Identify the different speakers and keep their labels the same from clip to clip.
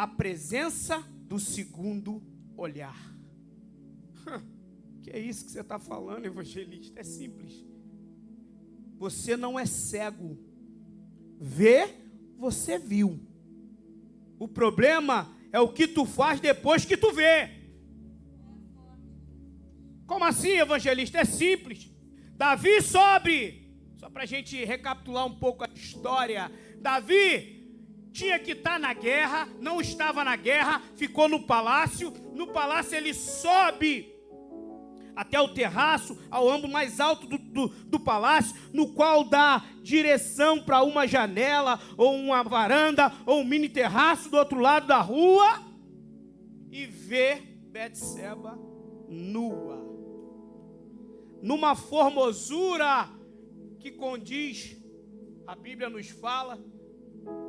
Speaker 1: a presença do segundo olhar. Que é isso que você está falando, evangelista? É simples. Você não é cego. Vê, você viu. O problema é o que tu faz depois que tu vê. Como assim, evangelista? É simples. Davi sobe. Só para a gente recapitular um pouco a história. Davi tinha que estar na guerra, não estava na guerra, ficou no palácio. No palácio ele sobe até o terraço, ao âmbito mais alto do palácio, no qual dá direção para uma janela, ou uma varanda, ou um mini terraço do outro lado da rua, e vê Betseba nua, numa formosura que condiz, a Bíblia nos fala,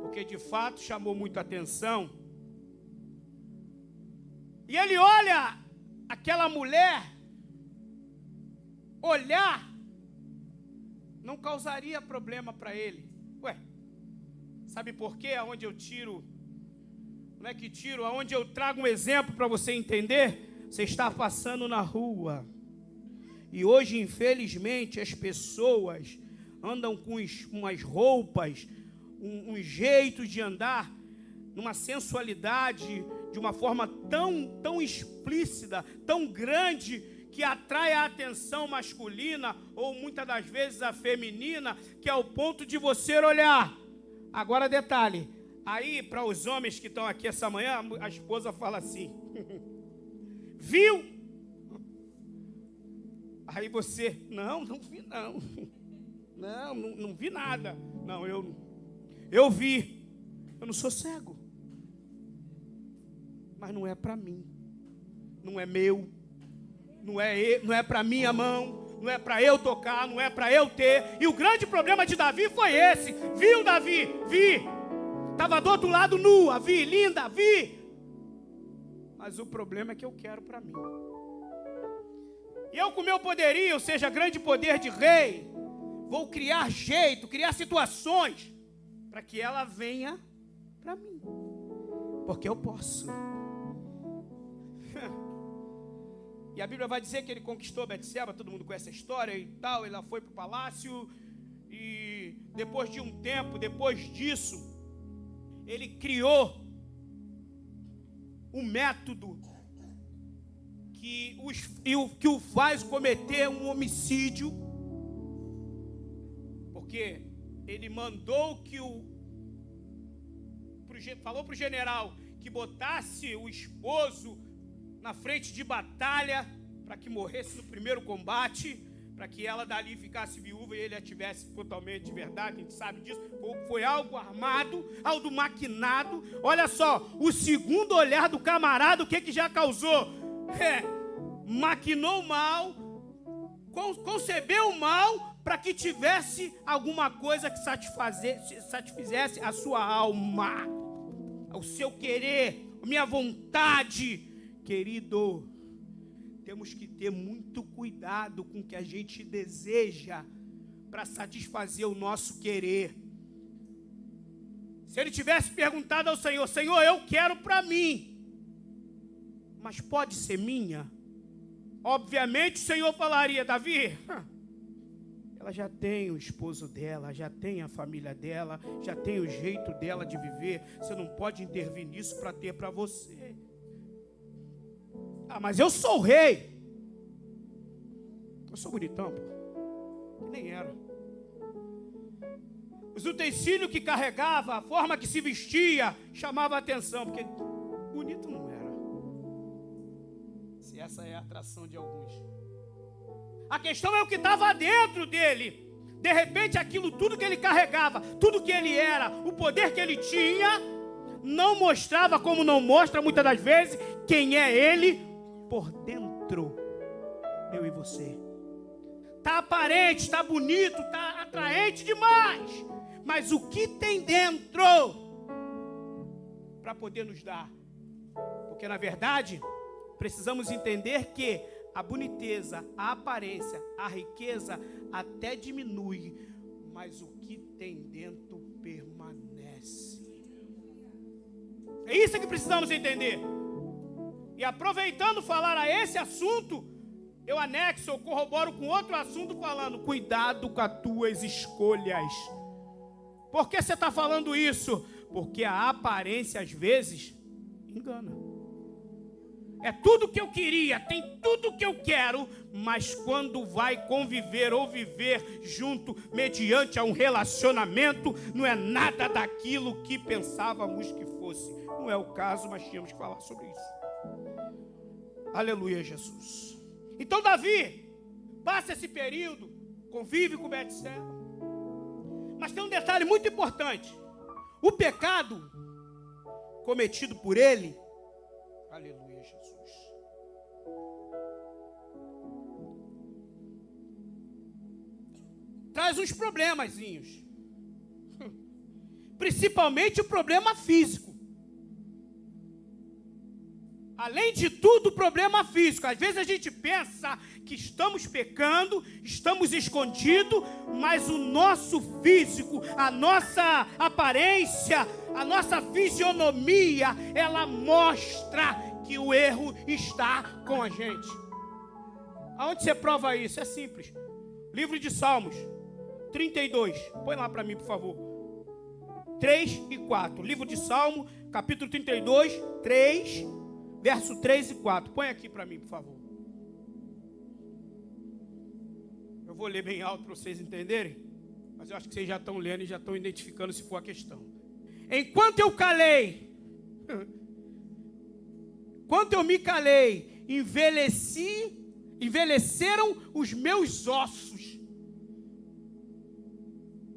Speaker 1: porque de fato chamou muita atenção. E ele olha aquela mulher, olhar não causaria problema para ele. Ué, sabe por quê? Aonde eu tiro, não é que tiro, aonde eu trago um exemplo para você entender. Você está passando na rua e hoje, infelizmente, as pessoas andam com umas roupas, um jeito de andar, numa sensualidade, de uma forma tão explícita, tão grande, que atrai a atenção masculina, ou muitas das vezes a feminina, que é o ponto de você olhar. Agora detalhe, aí para os homens que estão aqui essa manhã, a esposa fala assim, viu? Aí você, não vi não, não vi nada, não, eu vi, eu não sou cego, mas não é para mim, não é meu, não é para minha mão, não é para eu tocar, não é para eu ter. E o grande problema de Davi foi esse. Viu, Davi? Vi. Estava do outro lado nua, vi, linda, vi. Mas o problema é que eu quero para mim. E eu, com meu poderio, ou seja, grande poder de rei, vou criar jeito, criar situações para que ela venha para mim. Porque eu posso. E a Bíblia vai dizer que ele conquistou Betseba, todo mundo conhece a história e tal, ela foi para o palácio, e depois de um tempo, depois disso, ele criou um método que o faz cometer um homicídio, porque ele mandou que falou para o general que botasse o esposo na frente de batalha, para que morresse no primeiro combate, para que ela dali ficasse viúva e ele a tivesse totalmente de verdade, a gente sabe disso. Foi algo armado, algo maquinado. Olha só, o segundo olhar do camarada, o que já causou? Maquinou mal, concebeu mal, para que tivesse alguma coisa que satisfizesse a sua alma, o seu querer, a minha vontade. Querido, temos que ter muito cuidado com o que a gente deseja para satisfazer o nosso querer. Se ele tivesse perguntado ao Senhor, Senhor, eu quero para mim, mas pode ser minha? Obviamente o Senhor falaria, Davi, ela já tem o esposo dela, já tem a família dela, já tem o jeito dela de viver, você não pode intervir nisso para ter para você. Ah, mas eu sou o rei. Eu sou bonitão, pô. Que nem era. Os utensílios que carregava, a forma que se vestia, chamava a atenção, porque bonito não era. Se essa é a atração de alguns. A questão é o que estava dentro dele. De repente, aquilo tudo que ele carregava, tudo que ele era, o poder que ele tinha, não mostrava, como não mostra muitas das vezes, quem é ele por dentro, eu e você. Está aparente, está bonito, está atraente demais, mas o que tem dentro para poder nos dar? Porque na verdade precisamos entender que a boniteza, a aparência, a riqueza até diminui, mas o que tem dentro permanece. É isso que precisamos entender. E aproveitando falar a esse assunto, eu anexo, eu corroboro com outro assunto falando, cuidado com as tuas escolhas. Por que você está falando isso? Porque a aparência às vezes engana. É tudo que eu queria, tem tudo que eu quero, mas quando vai conviver ou viver junto mediante a um relacionamento, não é nada daquilo que pensávamos que fosse. Não é o caso, mas tínhamos que falar sobre isso. Aleluia, Jesus. Então Davi passa esse período, convive com Betseba. Mas tem um detalhe muito importante. O pecado cometido por ele, aleluia, Jesus, traz uns problemazinhos. Principalmente o problema físico. Além de tudo, o problema físico. Às vezes a gente pensa que estamos pecando, estamos escondidos, mas o nosso físico, a nossa aparência, a nossa fisionomia, ela mostra que o erro está com a gente. Aonde você prova isso? É simples. Livro de Salmos 32. Põe lá para mim, por favor. 3 e 4. Livro de Salmo, capítulo 32, 3, verso 3 e 4. Põe aqui para mim, por favor. Eu vou ler bem alto para vocês entenderem, mas eu acho que vocês já estão lendo e já estão identificando se for a questão. Enquanto eu me calei, envelheceram os meus ossos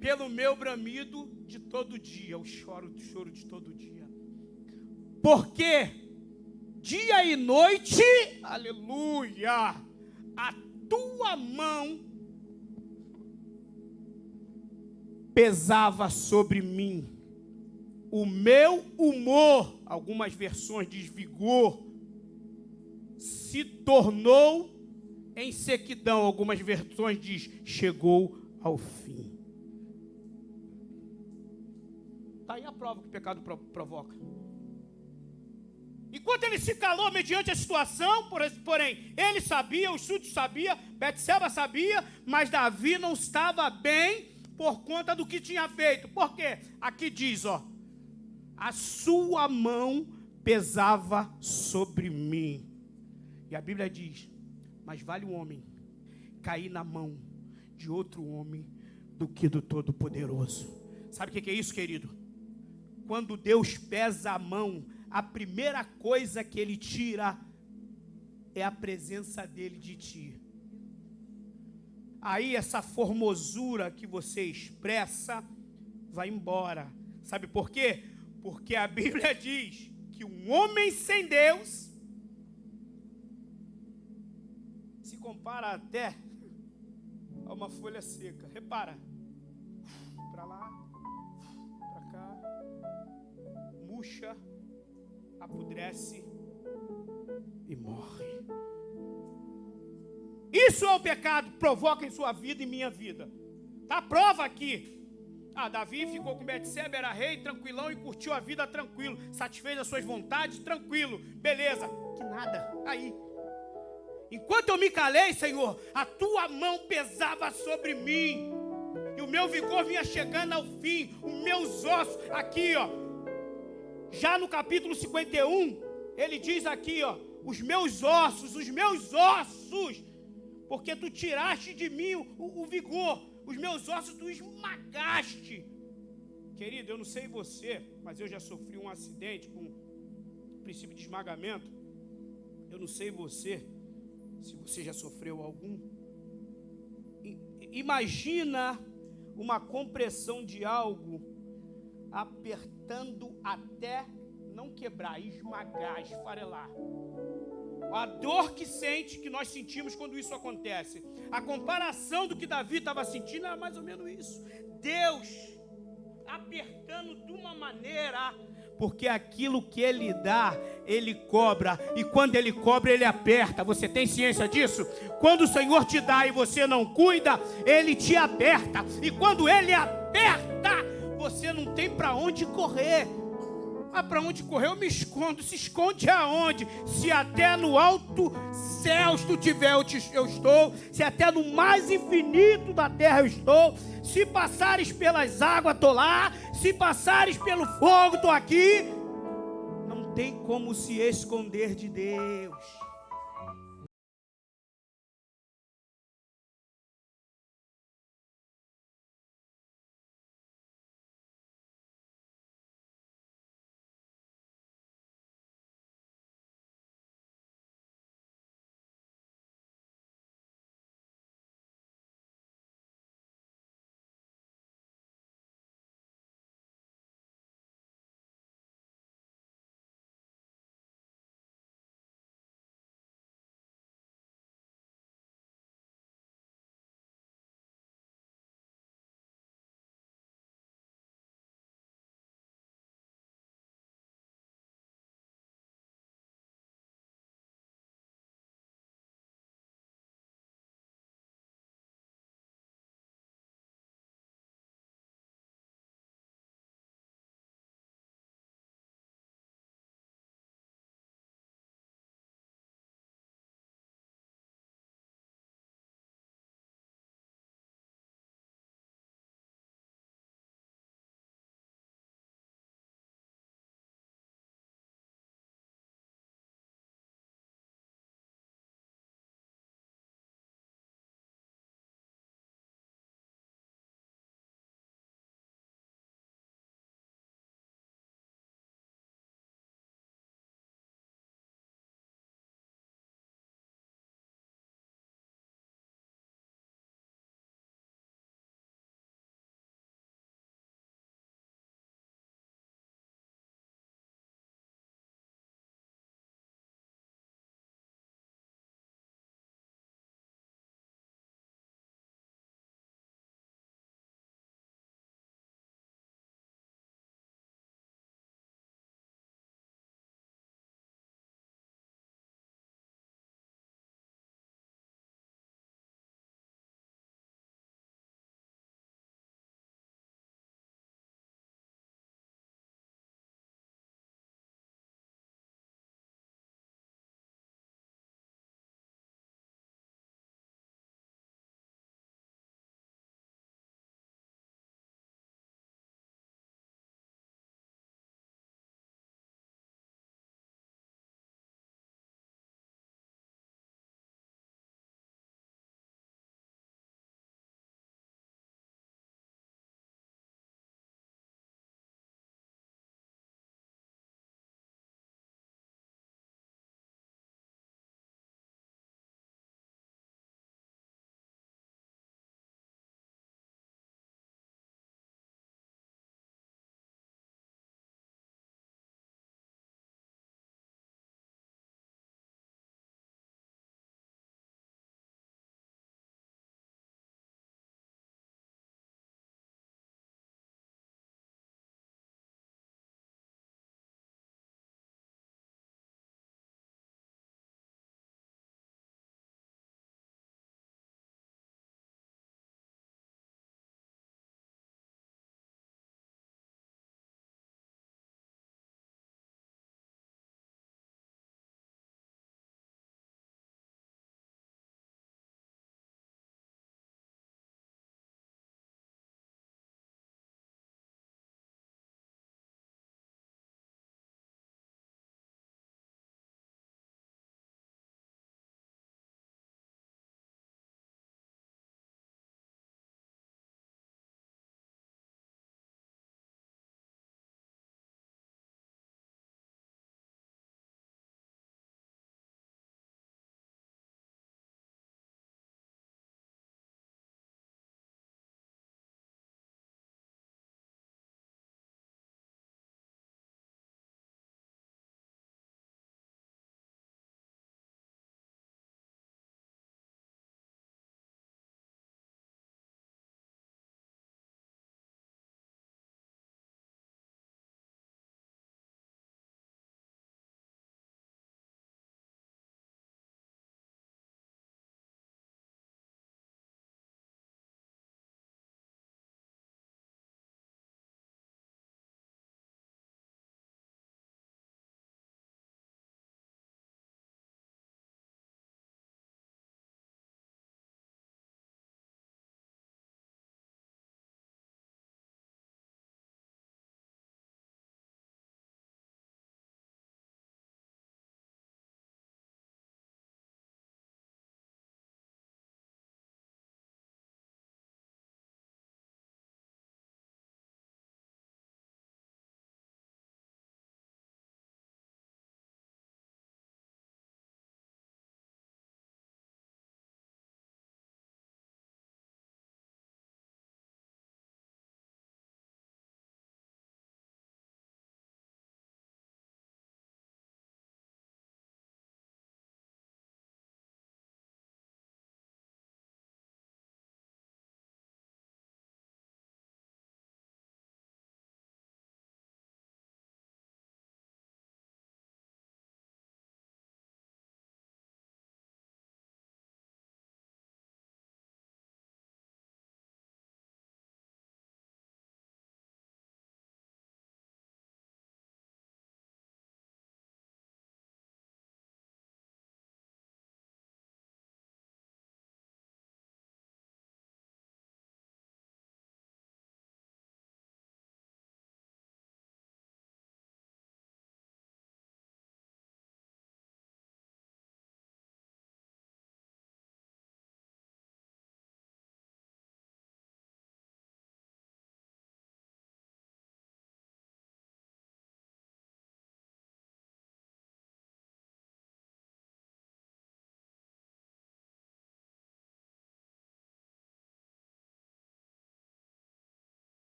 Speaker 1: pelo meu bramido de todo dia, o choro de todo dia. Porque dia e noite, aleluia, a tua mão pesava sobre mim. O meu humor, algumas versões diz vigor, se tornou em sequidão. Algumas versões diz chegou ao fim. Está aí a prova que o pecado provoca. Enquanto ele se calou mediante a situação, porém, ele sabia, os súditos sabiam, Betseba sabia, mas Davi não estava bem por conta do que tinha feito. Por quê? Aqui diz, ó, a sua mão pesava sobre mim. E a Bíblia diz, mas vale um homem cair na mão de outro homem do que do Todo-Poderoso. Sabe o que é isso, querido? Quando Deus pesa a mão, a primeira coisa que Ele tira é a presença dEle de ti. Aí essa formosura que você expressa vai embora. Sabe por quê? Porque a Bíblia diz que um homem sem Deus se compara até a uma folha seca. Repara, para lá, para cá, murcha, apodrece e morre. Isso é o pecado, provoca em sua vida e minha vida. Tá a prova aqui. Davi ficou com Betseba, era rei, tranquilão, e curtiu a vida tranquilo, satisfez as suas vontades, tranquilo, beleza, que nada, aí. Enquanto eu me calei, Senhor, a tua mão pesava sobre mim, e o meu vigor vinha chegando ao fim, os meus ossos, aqui ó, já no capítulo 51, ele diz aqui ó, os meus ossos, porque tu tiraste de mim o vigor, os meus ossos tu esmagaste. Querido, eu não sei você, mas eu já sofri um acidente com princípio de esmagamento. Eu não sei você, se você já sofreu algum. Imagina uma compressão de algo apertando até não quebrar, esmagar, esfarelar. A dor que nós sentimos quando isso acontece. A comparação do que Davi estava sentindo era mais ou menos isso. Deus apertando de uma maneira, porque aquilo que Ele dá, Ele cobra. E quando Ele cobra, Ele aperta. Você tem ciência disso? Quando o Senhor te dá e você não cuida, Ele te aperta. E quando Ele aperta, você não tem para onde correr. Ah, para onde correr eu me escondo. Se esconde aonde? Se até no alto céus tu tiver, eu estou. Se até no mais infinito da terra eu estou. Se passares pelas águas, estou lá. Se passares pelo fogo, estou aqui. Não tem como se esconder de Deus.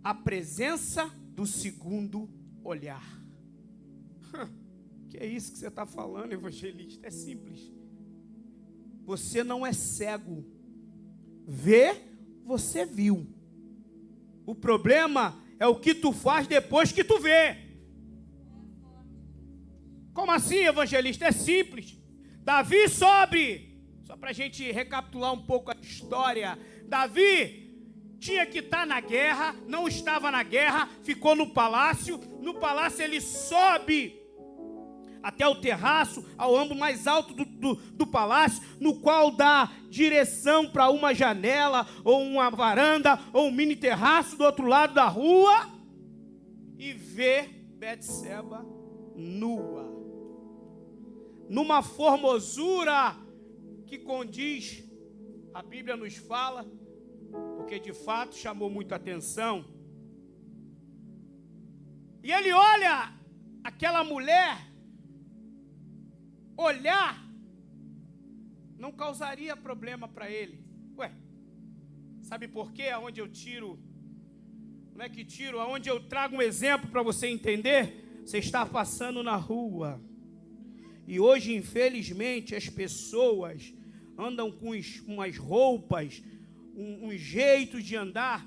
Speaker 1: a presença do segundo olhar. Que é isso que você está falando, evangelista? É simples. Você não é cego. Vê, você viu. O problema é o que tu faz depois que tu vê. Como assim, evangelista? É simples. Davi sobe. Só para a gente recapitular um pouco a história. Davi tinha que estar na guerra, não estava na guerra, ficou no palácio. No palácio ele sobe até o terraço, ao âmbito mais alto do palácio, no qual dá direção para uma janela, ou uma varanda, ou um mini terraço do outro lado da rua, e vê Betseba nua, numa formosura que condiz, a Bíblia nos fala, porque de fato chamou muita atenção. E ele olha aquela mulher, olhar não causaria problema para ele. Ué, sabe por quê? Aonde eu tiro, não é que tiro, aonde eu trago um exemplo para você entender. Você está passando na rua e hoje, infelizmente, as pessoas andam com umas roupas, um jeito de andar,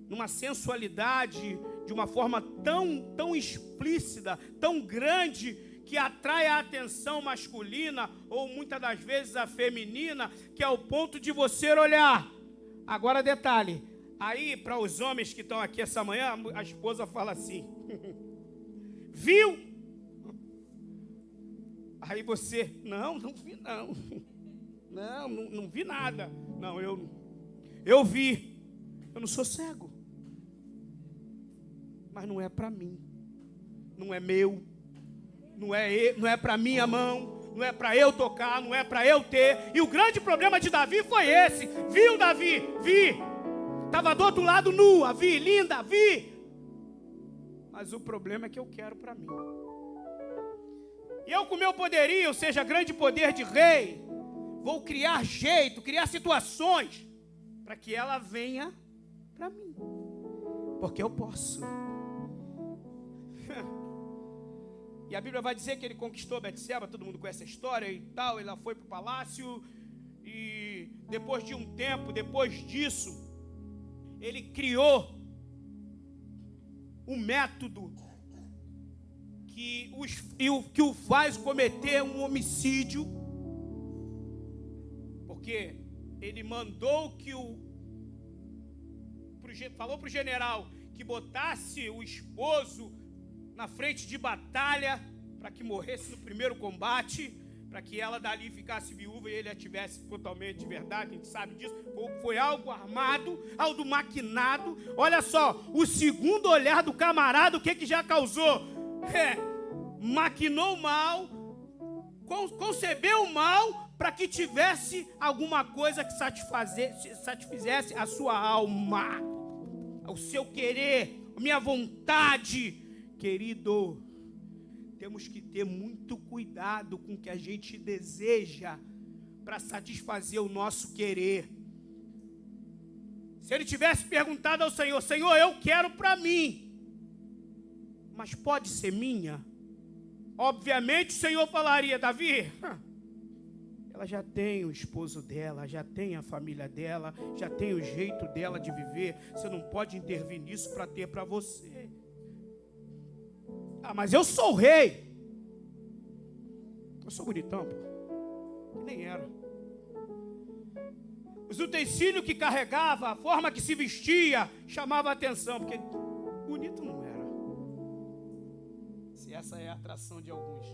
Speaker 1: numa sensualidade, de uma forma tão explícita, tão grande, que atrai a atenção masculina, ou muitas das vezes a feminina, que é o ponto de você olhar. Agora detalhe, aí para os homens que estão aqui essa manhã, a esposa fala assim, viu? Aí você, não vi não, não vi nada, não, eu vi, eu não sou cego, mas não é para mim, não é meu, não é para minha mão, não é para eu tocar, não é para eu ter. E o grande problema de Davi foi esse. Viu, Davi? Vi. Estava do outro lado nua, vi, linda, vi. Mas o problema é que eu quero para mim. E eu, com meu poderio, ou seja, grande poder de rei, vou criar jeito, criar situações para que ela venha para mim. Porque eu posso. E a Bíblia vai dizer que ele conquistou Betseba, todo mundo conhece a história e tal, ela foi para o palácio, e depois de um tempo, depois disso, ele criou um método que o faz cometer um homicídio, porque ele mandou que falou para o general que botasse o esposo na frente de batalha, para que morresse no primeiro combate, para que ela dali ficasse viúva e ele a tivesse totalmente de verdade, a gente sabe disso. Foi algo armado, algo maquinado. Olha só, o segundo olhar do camarada, o que já causou? Maquinou mal, concebeu mal, para que tivesse alguma coisa que satisfizesse a sua alma, o seu querer, a minha vontade. Querido, temos que ter muito cuidado com o que a gente deseja para satisfazer o nosso querer. Se ele tivesse perguntado ao Senhor, Senhor, eu quero para mim, mas pode ser minha? Obviamente o Senhor falaria, Davi, ela já tem o esposo dela, já tem a família dela, já tem o jeito dela de viver, você não pode intervir nisso para ter para você. Ah, mas eu sou o rei. Eu sou bonitão, pô. Nem era. Os utensílios que carregava, a forma que se vestia, chamava a atenção, porque bonito não era. Se essa é a atração de alguns.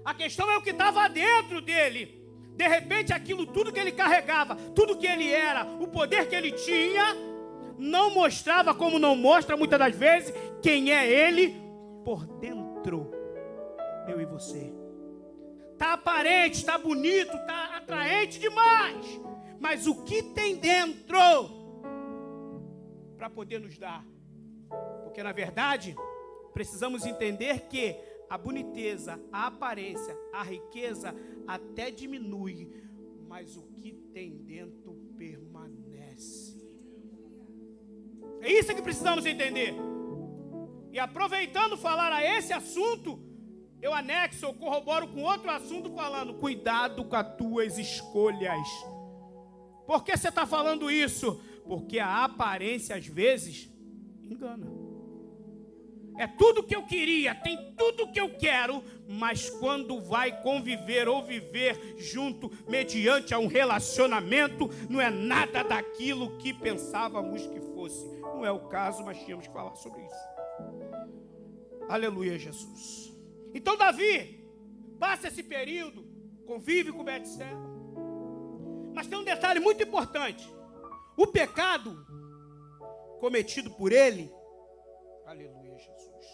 Speaker 1: A questão é o que estava dentro dele. De repente, aquilo tudo que ele carregava, tudo que ele era, o poder que ele tinha, não mostrava, como não mostra muitas das vezes, quem é ele por dentro, eu e você. Está aparente, está bonito, está atraente demais, mas o que tem dentro para poder nos dar? Porque na verdade precisamos entender que a boniteza, a aparência, a riqueza até diminui, mas o que tem dentro permanece. É isso que precisamos entender. E aproveitando falar a esse assunto, eu anexo, eu corroboro com outro assunto falando, cuidado com as tuas escolhas. Por que você está falando isso? Porque a aparência às vezes engana. É tudo que eu queria, tem tudo que eu quero, mas quando vai conviver ou viver junto mediante a um relacionamento, não é nada daquilo que pensávamos que fosse. Não é o caso, mas tínhamos que falar sobre isso. Aleluia, Jesus. Então Davi passa esse período, convive com Betseba. Mas tem um detalhe muito importante. O pecado cometido por ele, aleluia, Jesus,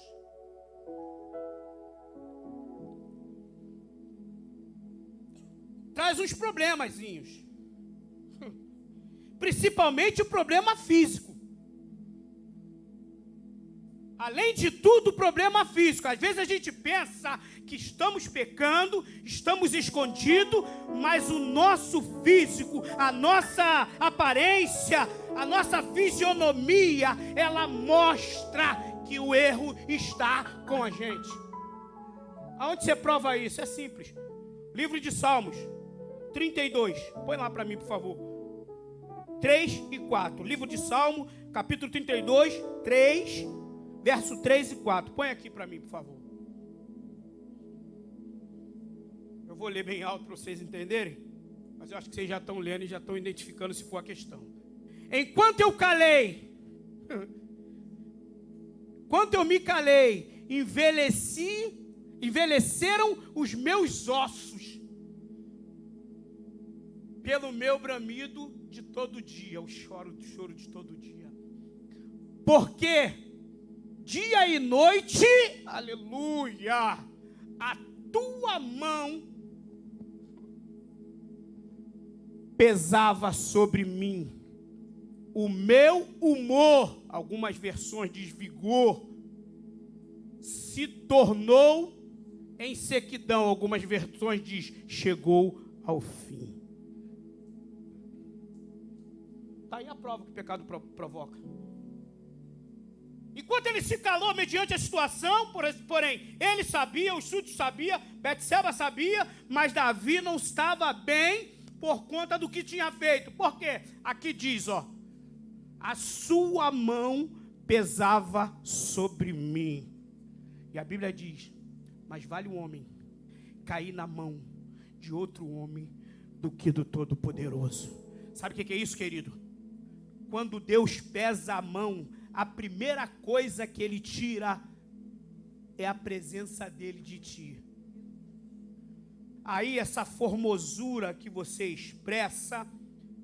Speaker 1: traz uns problemazinhos. Principalmente o problema físico. Além de tudo, o problema físico. Às vezes a gente pensa que estamos pecando, estamos escondidos, mas o nosso físico, a nossa aparência, a nossa fisionomia, ela mostra que o erro está com a gente. Aonde você prova isso? É simples. Livro de Salmos 32. Põe lá para mim, por favor. 3 e 4. Livro de Salmo, capítulo 32, 3, verso 3 e 4. Põe aqui para mim, por favor. Eu vou ler bem alto para vocês entenderem, mas eu acho que vocês já estão lendo e já estão identificando se for a questão. Enquanto eu me calei, envelheceram os meus ossos pelo meu bramido de todo dia, o choro de todo dia. Porque dia e noite, aleluia, a tua mão pesava sobre mim. O meu humor, algumas versões diz vigor, se tornou em sequidão. Algumas versões diz chegou ao fim. Está aí a prova que o pecado provoca. Enquanto ele se calou mediante a situação, porém, ele sabia, os súditos sabiam, Betseba sabia, mas Davi não estava bem por conta do que tinha feito. Por quê? Aqui diz, ó, a sua mão pesava sobre mim. E a Bíblia diz, mas vale um homem cair na mão de outro homem do que do Todo-Poderoso. Sabe o que é isso, querido? Quando Deus pesa a mão, a primeira coisa que Ele tira é a presença dEle de ti. Aí essa formosura que você expressa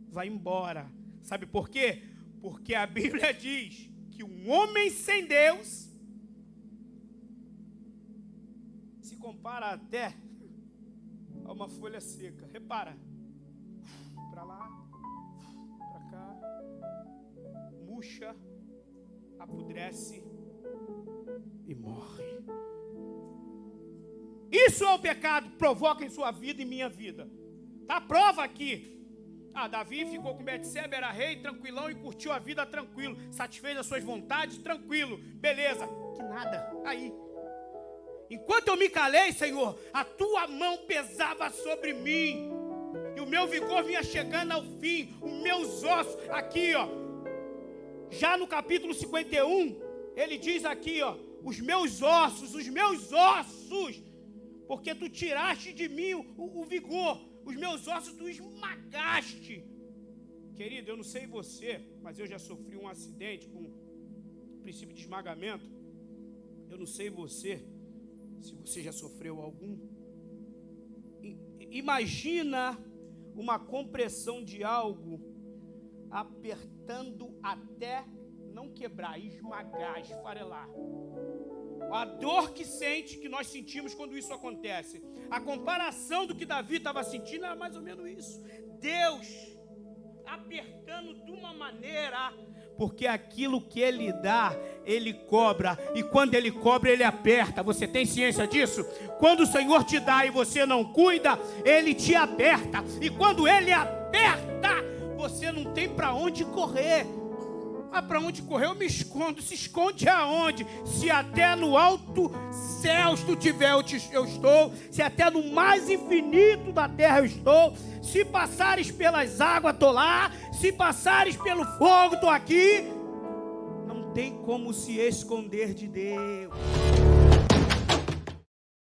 Speaker 1: vai embora. Sabe por quê? Porque a Bíblia diz que um homem sem Deus se compara até a uma folha seca. Repara, para lá, para cá, murcha, apodrece e morre. Isso é o pecado, provoca em sua vida e minha vida. Tá a prova aqui. Davi ficou com Betseba, era rei, tranquilão, e curtiu a vida tranquilo, satisfez as suas vontades, tranquilo, beleza, que nada, aí. Enquanto eu me calei, Senhor, a tua mão pesava sobre mim, e o meu vigor vinha chegando ao fim, os meus ossos, aqui ó, já no capítulo 51, ele diz aqui ó, os meus ossos, porque tu tiraste de mim o vigor, os meus ossos tu esmagaste. Querido, eu não sei você, mas eu já sofri um acidente com princípio de esmagamento. Eu não sei você, se você já sofreu algum. Imagina uma compressão de algo apertando até não quebrar, esmagar, esfarelar. A dor que nós sentimos quando isso acontece. A comparação do que Davi estava sentindo era mais ou menos isso. Deus apertando de uma maneira, porque aquilo que Ele dá, Ele cobra. E quando Ele cobra, Ele aperta. Você tem ciência disso? Quando o Senhor te dá e você não cuida, Ele te aperta. E quando Ele aperta, você não tem para onde correr. Ah, para onde correr eu me escondo. Se esconde aonde? Se até no alto céus tu tiver, eu estou. Se até no mais infinito da terra eu estou. Se passares pelas águas, estou lá. Se passares pelo fogo, estou aqui. Não tem como se esconder de Deus.